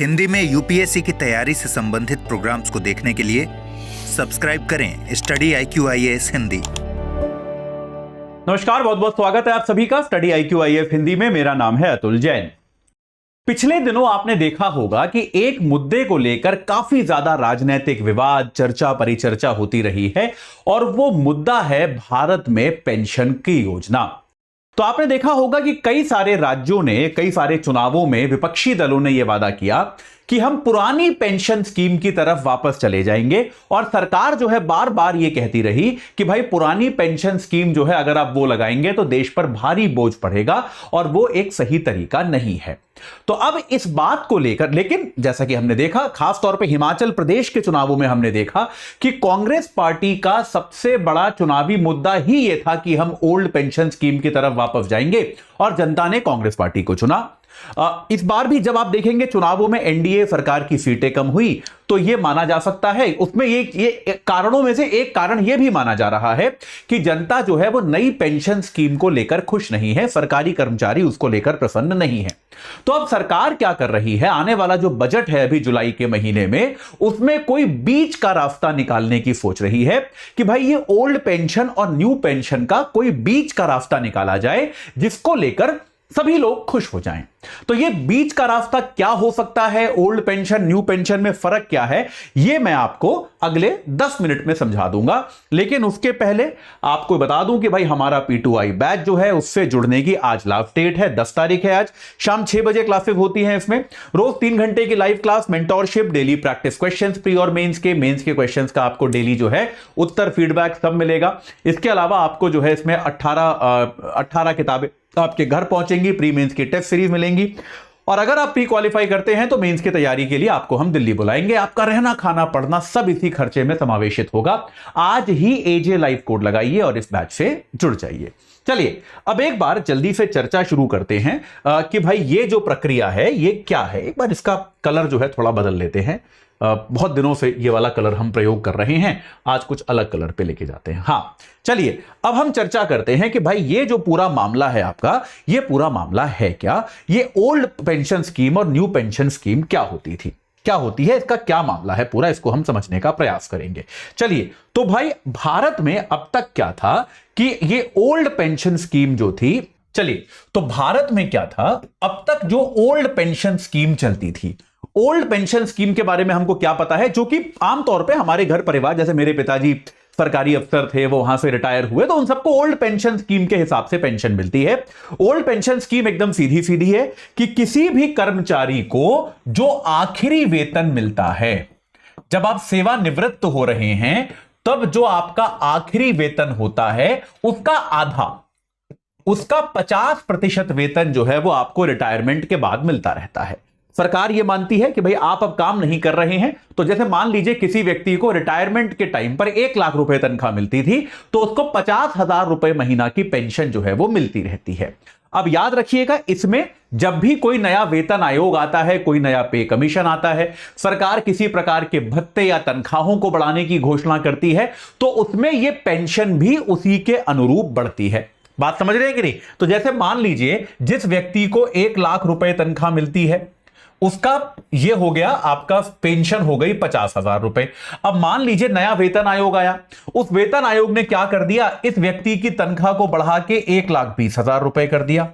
हिंदी में यूपीएससी की तैयारी से संबंधित प्रोग्राम्स को देखने के लिए सब्सक्राइब करें स्टडी IQ-IAS हिंदी। नमस्कार, बहुत बहुत स्वागत है आप सभी का स्टडी IQ-IAS हिंदी में। मेरा नाम है अतुल जैन। पिछले दिनों आपने देखा होगा कि एक मुद्दे को लेकर काफी ज्यादा राजनीतिक विवाद, चर्चा परिचर्चा होती रही है और वो मुद्दा है भारत में पेंशन की योजना। तो आपने देखा होगा कि कई सारे राज्यों ने, कई सारे चुनावों में विपक्षी दलों ने यह वादा किया कि हम पुरानी पेंशन स्कीम की तरफ वापस चले जाएंगे और सरकार जो है बार बार यह कहती रही कि भाई पुरानी पेंशन स्कीम जो है अगर आप वो लगाएंगे तो देश पर भारी बोझ पड़ेगा और वो एक सही तरीका नहीं है। तो अब इस बात को लेकर, लेकिन जैसा कि हमने देखा, खास तौर पे हिमाचल प्रदेश के चुनावों में हमने देखा कि कांग्रेस पार्टी का सबसे बड़ा चुनावी मुद्दा ही यह था कि हम ओल्ड पेंशन स्कीम की तरफ वापस जाएंगे और जनता ने कांग्रेस पार्टी को चुना। इस बार भी जब आप देखेंगे चुनावों में एनडीए सरकार की सीटें कम हुई तो यह माना जा सकता है, उसमें ये कारणों में से एक कारण यह भी माना जा रहा है कि जनता जो है वो नई पेंशन स्कीम को लेकर खुश नहीं है, सरकारी कर्मचारी उसको लेकर प्रसन्न नहीं है। तो अब सरकार क्या कर रही है, आने वाला जो बजट है अभी जुलाई के महीने में, उसमें कोई बीच का रास्ता निकालने की सोच रही है कि भाई ये ओल्ड पेंशन और न्यू पेंशन का कोई बीच का रास्ता निकाला जाए जिसको लेकर सभी लोग खुश हो जाएं। तो ये बीच का रास्ता क्या हो सकता है, ओल्ड पेंशन न्यू पेंशन में फर्क क्या है, ये मैं आपको अगले 10 मिनट में समझा दूंगा। लेकिन उसके पहले आपको बता दूं कि भाई हमारा P2I बैच जो है उससे जुड़ने की आज लास्ट डेट है, 10 तारीख है। आज शाम 6 बजे क्लासेस होती हैं। इसमें रोज 3 घंटे की live class, mentorship, daily practice questions pre और मेंस के क्वेश्चंस का आपको डेली जो है उत्तर, फीडबैक सब मिलेगा। इसके अलावा आपको जो है इसमें 18 किताबें आपके घर पहुंचेंगी, प्री मेंस की टेस्ट सीरीज मिलेंगी और अगर आप प्री क्वालिफाई करते हैं तो मेंस की तैयारी के लिए आपको हम दिल्ली बुलाएंगे। आपका रहना, खाना, पढ़ना सब इसी खर्चे में समावेशित होगा। आज ही AJ लाइव कोड लगाइए और इस बैच से जुड़ जाइए। चलिए अब एक बार जल्दी से चर्चा शुरू करते हैं कि भाई ये जो प्रक्रिया है ये क्या है। एक बार इसका कलर जो है थोड़ा बदल लेते हैं। बहुत दिनों से ये वाला कलर हम प्रयोग कर रहे हैं, आज कुछ अलग कलर पे लेके जाते हैं। हाँ चलिए अब हम चर्चा करते हैं कि भाई ये जो पूरा मामला है आपका, ये पूरा मामला है क्या, ये ओल्ड पेंशन स्कीम और न्यू पेंशन स्कीम क्या होती थी, क्या होती है, इसका क्या मामला है पूरा, इसको हम समझने का प्रयास करेंगे। चलिए तो भाई भारत में अब तक क्या था कि ये ओल्ड पेंशन स्कीम जो थी, चलिए तो भारत में क्या था अब तक जो ओल्ड पेंशन स्कीम चलती थी। ओल्ड पेंशन स्कीम के बारे में हमको क्या पता है, जो कि आमतौर पे हमारे घर परिवार, जैसे मेरे पिताजी सरकारी अफसर थे, वो वहां से रिटायर हुए, तो उन सबको ओल्ड पेंशन स्कीम के हिसाब से पेंशन मिलती है। ओल्ड पेंशन स्कीम एकदम सीधी सीधी है कि किसी भी कर्मचारी को जो आखिरी वेतन मिलता है, जब आप सेवानिवृत्त हो रहे हैं तब जो आपका आखिरी वेतन होता है उसका आधा, उसका 50% वेतन जो है वो आपको रिटायरमेंट के बाद मिलता रहता है। सरकार यह मानती है कि भाई आप अब काम नहीं कर रहे हैं, तो जैसे मान लीजिए किसी व्यक्ति को रिटायरमेंट के टाइम पर 1 लाख रुपए तनख्वाह मिलती थी तो उसको 50,000 रुपए महीना की पेंशन जो है वो मिलती रहती है। अब याद रखिएगा, इसमें जब भी कोई नया वेतन आयोग आता है, कोई नया पे कमीशन आता है, सरकार किसी प्रकार के भत्ते या तनख्वाहों को बढ़ाने की घोषणा करती है, तो उसमें यह पेंशन भी उसी के अनुरूप बढ़ती है। बात समझ रहे हैं कि नहीं? तो जैसे मान लीजिए जिस व्यक्ति को 1 लाख रुपए तनख्वाह मिलती है, उसका ये हो गया, आपका पेंशन हो गई 50,000 रुपए। अब मान लीजिए नया वेतन आयोग आया, उस वेतन आयोग ने क्या कर दिया, इस व्यक्ति की तनख्वाह को बढ़ा के 1,20,000 रुपए कर दिया।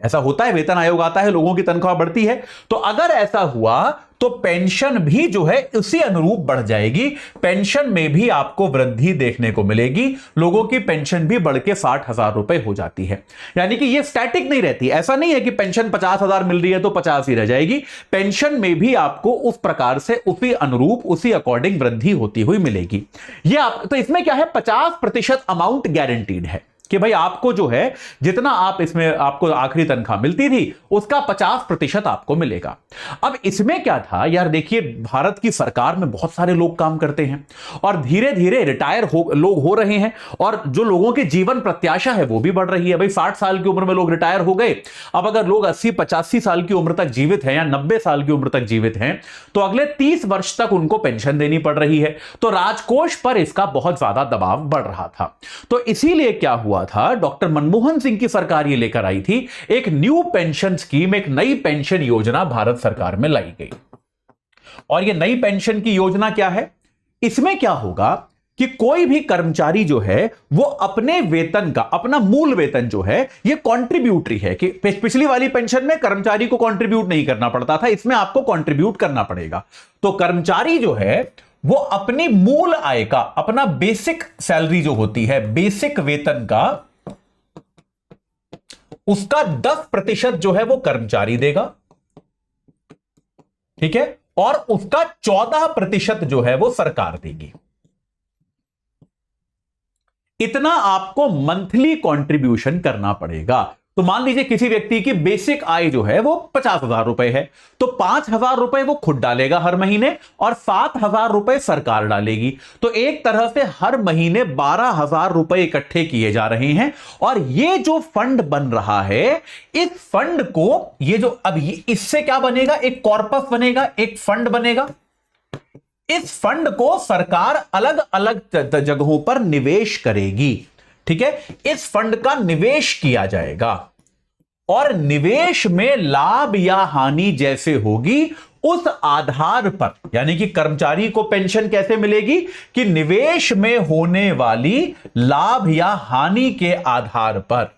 ऐसा होता है, वेतन आयोग आता है, लोगों की तनख्वाह बढ़ती है। तो अगर ऐसा हुआ तो पेंशन भी जो है उसी अनुरूप बढ़ जाएगी, पेंशन में भी आपको वृद्धि देखने को मिलेगी, लोगों की पेंशन भी बढ़ के 60,000 रुपए हो जाती है। यानी कि ये स्टैटिक नहीं रहती, ऐसा नहीं है कि पेंशन 50,000 मिल रही है तो 50 ही रह जाएगी, पेंशन में भी आपको उस प्रकार से उसी अनुरूप, उसी अकॉर्डिंग वृद्धि होती हुई मिलेगी। ये आप, तो इसमें क्या है, 50% अमाउंट गारंटीड है कि भाई आपको जो है जितना आप इसमें आपको आखिरी तनख्वाह मिलती थी उसका 50% आपको मिलेगा। अब इसमें क्या था यार, देखिए भारत की सरकार में बहुत सारे लोग काम करते हैं और धीरे धीरे रिटायर लोग हो रहे हैं और जो लोगों की जीवन प्रत्याशा है वो भी बढ़ रही है। भाई 60 साल की उम्र में लोग रिटायर हो गए, अब अगर लोग 80-85 साल की उम्र तक जीवित हैं या 90 साल की उम्र तक जीवित हैं तो अगले 30 वर्ष तक उनको पेंशन देनी पड़ रही है। तो राजकोष पर इसका बहुत ज्यादा दबाव बढ़ रहा था। तो इसीलिए क्या हुआ हुआ था, डॉक्टर मनमोहन सिंह की सरकार ये लेकर आई थी, एक न्यू पेंशन स्कीम, एक नई पेंशन योजना भारत सरकार में लाई गई। और ये नई पेंशन की योजना क्या है? इसमें क्या होगा कि कोई भी कर्मचारी जो है वो अपने वेतन का, अपना मूल वेतन जो है, ये कॉन्ट्रीब्यूटरी है। कि पिछली वाली पेंशन में कर्मचारी को कॉन्ट्रीब्यूट नहीं करना पड़ता था, इसमें आपको कॉन्ट्रीब्यूट करना पड़ेगा। तो कर्मचारी जो है वो अपनी मूल आय का, अपना बेसिक सैलरी जो होती है, बेसिक वेतन का, उसका 10% जो है वो कर्मचारी देगा, ठीक है, और उसका 14% जो है वो सरकार देगी। इतना आपको मंथली कंट्रीब्यूशन करना पड़ेगा। तो मान लीजिए किसी व्यक्ति की बेसिक आय जो है वो 50,000 रुपए है, तो 5,000 रुपए वो खुद डालेगा हर महीने और 7,000 रुपए सरकार डालेगी। तो एक तरह से हर महीने 12,000 रुपए इकट्ठे किए जा रहे हैं। और ये जो फंड बन रहा है, इस फंड को, ये जो अब इससे क्या बनेगा, एक कॉर्पस बनेगा, एक फंड बनेगा। इस फंड को सरकार अलग अलग जगहों पर निवेश करेगी, ठीक है। इस फंड का निवेश किया जाएगा और निवेश में लाभ या हानि जैसे होगी उस आधार पर, यानी कि कर्मचारी को पेंशन कैसे मिलेगी कि निवेश में होने वाली लाभ या हानि के आधार पर।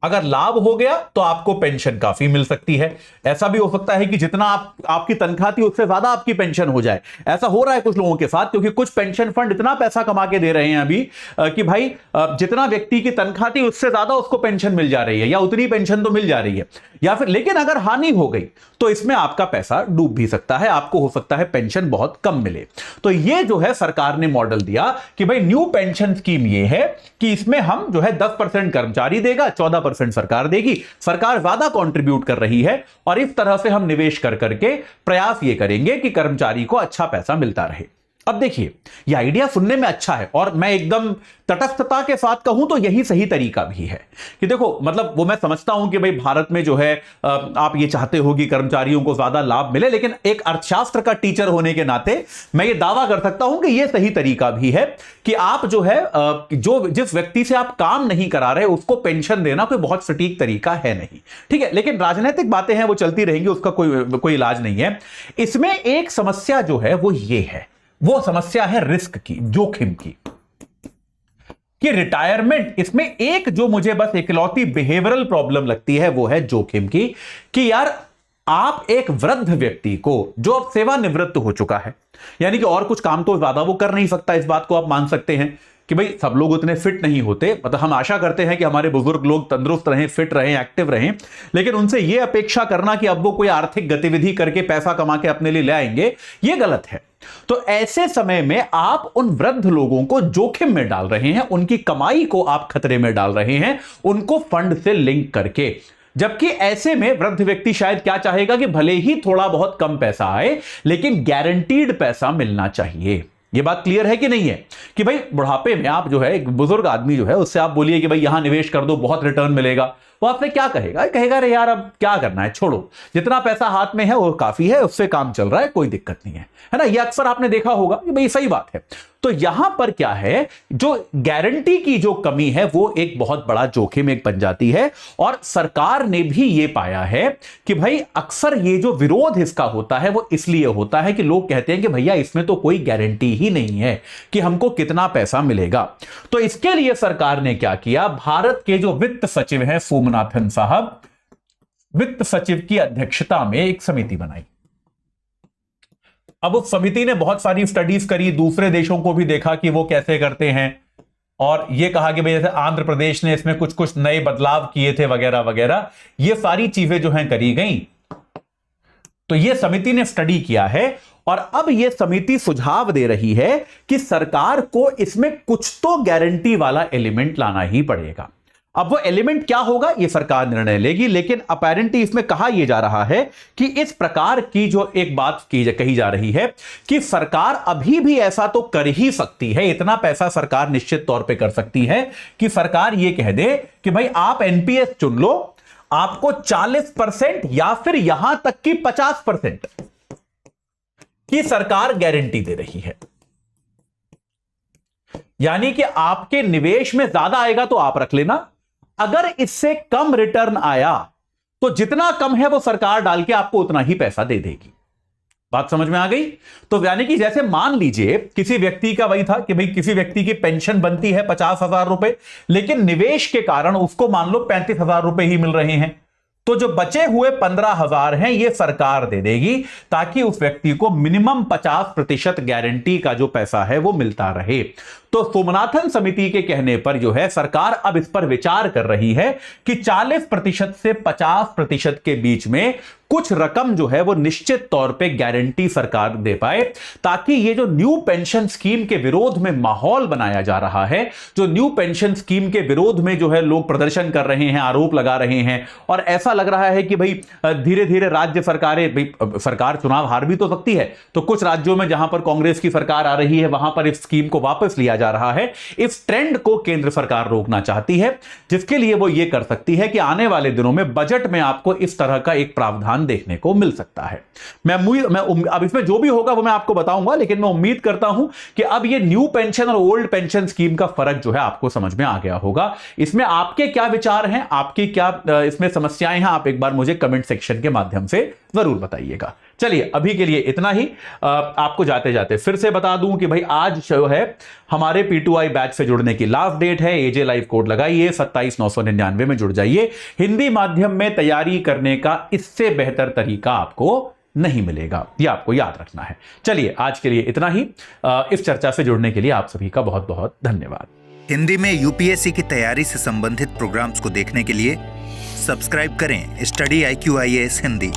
अगर लाभ हो गया तो आपको पेंशन काफी मिल सकती है। ऐसा भी हो सकता है कि जितना आपकी तनख्वाह थी उससे ज्यादा आपकी पेंशन हो जाए। ऐसा हो रहा है कुछ लोगों के साथ, क्योंकि कुछ पेंशन फंड इतना पैसा कमा के दे रहे हैं अभी कि भाई जितना व्यक्ति की तनख्वाह थी उससे ज्यादा उसको पेंशन मिल जा रही है, या उतनी पेंशन तो मिल जा रही है, या फिर लेकिन अगर हानि हो गई तो इसमें आपका पैसा डूब भी सकता है, आपको हो सकता है पेंशन बहुत कम मिले। तो ये जो है सरकार ने मॉडल दिया कि भाई न्यू पेंशन स्कीम ये है कि इसमें हम जो है 10% कर्मचारी देगा, 14% सरकार देगी। सरकार ज्यादा कंट्रीब्यूट कर रही है और इस तरह से हम निवेश कर करके प्रयास ये करेंगे कि कर्मचारी को अच्छा पैसा मिलता रहे। अब देखिए, यह आइडिया सुनने में अच्छा है और मैं एकदम तटस्थता के साथ कहूं तो यही सही तरीका भी है कि देखो, मतलब वो मैं समझता हूं कि भाई भारत में जो है आप ये चाहते हो कि कर्मचारियों को ज्यादा लाभ मिले, लेकिन एक अर्थशास्त्र का टीचर होने के नाते मैं ये दावा कर सकता हूं कि यह सही तरीका भी है कि आप जो है जिस व्यक्ति से आप काम नहीं करा रहे उसको पेंशन देना कोई बहुत सटीक तरीका है नहीं, ठीक है। लेकिन राजनीतिक बातें हैं वो चलती रहेंगी, उसका कोई इलाज नहीं है। इसमें एक समस्या जो है वो ये है, वो समस्या है रिस्क की, जोखिम की, कि रिटायरमेंट, इसमें एक जो मुझे बस इकलौती बिहेवियरल प्रॉब्लम लगती है वो है जोखिम की, कि यार आप एक वृद्ध व्यक्ति को जो अब सेवानिवृत्त हो चुका है, यानी कि और कुछ काम तो ज्यादा वो कर नहीं सकता, इस बात को आप मान सकते हैं कि भाई सब लोग उतने फिट नहीं होते, मतलब हम आशा करते हैं कि हमारे बुजुर्ग लोग तंदुरुस्त रहें, फिट रहें, एक्टिव रहें, लेकिन उनसे यह अपेक्षा करना कि अब वो कोई आर्थिक गतिविधि करके पैसा कमा के अपने लिए ले आएंगे, ये गलत है। तो ऐसे समय में आप उन वृद्ध लोगों को जोखिम में डाल रहे हैं, उनकी कमाई को आप खतरे में डाल रहे हैं, उनको फंड से लिंक करके। जबकि ऐसे में वृद्ध व्यक्ति शायद क्या चाहेगा कि भले ही थोड़ा बहुत कम पैसा आए लेकिन गारंटीड पैसा मिलना चाहिए। ये बात क्लियर है कि नहीं है कि भाई बुढ़ापे में आप जो है, एक बुजुर्ग आदमी जो है उससे आप बोलिए कि भाई यहां निवेश कर दो, बहुत रिटर्न मिलेगा, वो आपसे क्या कहेगा? कहेगा अरे यार अब क्या करना है, छोड़ो, जितना पैसा हाथ में है वो काफी है, उससे काम चल रहा है, कोई दिक्कत नहीं है ना। ये अक्सर आपने देखा होगा कि भाई सही बात है। तो यहां पर क्या है, जो गारंटी की जो कमी है वो एक बहुत बड़ा जोखिम एक बन जाती है। और सरकार ने भी ये पाया है कि भाई अक्सर ये जो विरोध इसका होता है वो इसलिए होता है कि लोग कहते हैं कि भैया इसमें तो कोई गारंटी ही नहीं है कि हमको कितना पैसा मिलेगा। तो इसके लिए सरकार ने क्या किया, भारत के जो वित्त सचिव हैं सोमनाथन साहब, वित्त सचिव की अध्यक्षता में एक समिति बनाई। अब उस समिति ने बहुत सारी स्टडीज करी, दूसरे देशों को भी देखा कि वो कैसे करते हैं, और ये कहा कि भाई जैसे आंध्र प्रदेश ने इसमें कुछ कुछ नए बदलाव किए थे वगैरह वगैरह, ये सारी चीजें जो हैं करी गई। तो ये समिति ने स्टडी किया है और अब ये समिति सुझाव दे रही है कि सरकार को इसमें कुछ तो गारंटी वाला एलिमेंट लाना ही पड़ेगा। अब वो एलिमेंट क्या होगा ये सरकार निर्णय लेगी, लेकिन अपेरेंटली इसमें कहा यह जा रहा है कि इस प्रकार की जो एक बात कही जा रही है कि सरकार अभी भी ऐसा तो कर ही सकती है, इतना पैसा सरकार निश्चित तौर पे कर सकती है कि सरकार ये कह दे कि भाई आप एनपीएस चुन लो, आपको 40% या फिर यहां तक कि 50% की सरकार गारंटी दे रही है। यानी कि आपके निवेश में ज्यादा आएगा तो आप रख लेना, अगर इससे कम रिटर्न आया तो जितना कम है वो सरकार डाल के आपको उतना ही पैसा दे देगी। बात समझ में आ गई? तो यानी कि जैसे मान लीजिए किसी व्यक्ति का वही था कि भाई किसी व्यक्ति की पेंशन बनती है 50,000 रुपए, लेकिन निवेश के कारण उसको मान लो 35,000 रुपए ही मिल रहे हैं, तो जो बचे हुए 15,000 हैं ये सरकार दे देगी, ताकि उस व्यक्ति को मिनिमम 50% गारंटी का जो पैसा है वो मिलता रहे। तो सोमनाथन समिति के कहने पर जो है सरकार अब इस पर विचार कर रही है कि 40% से 50% के बीच में कुछ रकम जो है वो निश्चित तौर पे गारंटी सरकार दे पाए, ताकि ये जो न्यू पेंशन स्कीम के विरोध में माहौल बनाया जा रहा है, जो न्यू पेंशन स्कीम के विरोध में जो है लोग प्रदर्शन कर रहे हैं, आरोप लगा रहे हैं, और ऐसा लग रहा है कि भाई धीरे धीरे राज्य सरकारें, सरकार चुनाव हार भी तो सकती है, तो कुछ राज्यों में जहां पर कांग्रेस की सरकार आ रही है वहां पर इस स्कीम को वापस लिया जा रहा है। इस ट्रेंड को केंद्र सरकार रोकना चाहती है, जिसके लिए वो ये कर सकती है कि आने वाले दिनों में बजट में आपको इस तरह का एक प्रावधान देखने को मिल सकता है। अब इसमें जो भी होगा वो मैं आपको बताऊंगा, लेकिन मैं उम्मीद करता हूं कि अब ये न्यू पेंशन और ओल्ड पेंशन स्कीम का फर्क जो है आपको समझ में आ गया होगा। इसमें आपके क्या विचार हैं, आपकी क्या इसमें समस्याएं हैं, आप एक बार मुझे कमेंट सेक्शन के माध्यम से जरूर बताइएगा। चलिए अभी के लिए इतना ही। आपको जाते जाते फिर से बता दूं कि भाई आज जो है हमारे P2I बैच से जुड़ने की लास्ट डेट है। AJ लाइव कोड लगाइए, 27,999 में जुड़ जाइए। हिंदी माध्यम में तैयारी करने का इससे बेहतर तरीका आपको नहीं मिलेगा, यह आपको याद रखना है। चलिए आज के लिए इतना ही। इस चर्चा से जुड़ने के लिए आप सभी का बहुत बहुत धन्यवाद। हिंदी में UPSC की तैयारी से संबंधित प्रोग्राम्स को देखने के लिए सब्सक्राइब करें स्टडी IQ IAS हिंदी।